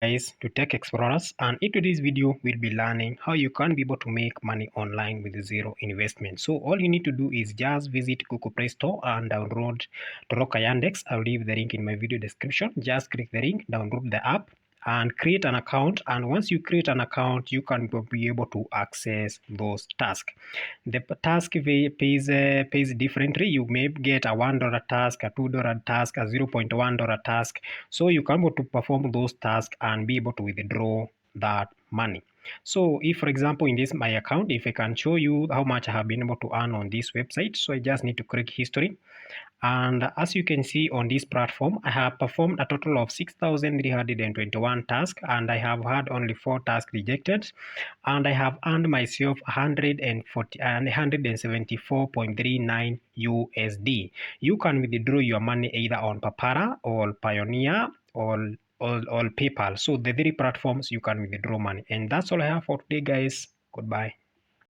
Guys, to Tech Explorers, and in today's video we'll be learning how you can be able to make money online with zero investment. So all you need to do is just visit Google Play Store and download Toroka Yandex. I'll leave the link in my video description. Just click the link, download the app and create an account, and once you create an account you can be able to access those tasks. The task pays differently. You may get a $1 task, a $2 task, a $0.1 task. So you can be able to perform those tasks and be able to withdraw that money. So if, for example, in this my account, if I can show you how much I have been able to earn on this website, so I just need to click history. And as you can see on this platform, I have performed a total of 6,321 tasks, and I have had only 4 tasks rejected, and I have earned myself 174.39 USD. You can withdraw your money either on Papara or Pioneer or PayPal. So the 3 platforms you can withdraw money. And that's all I have for today, guys. Goodbye.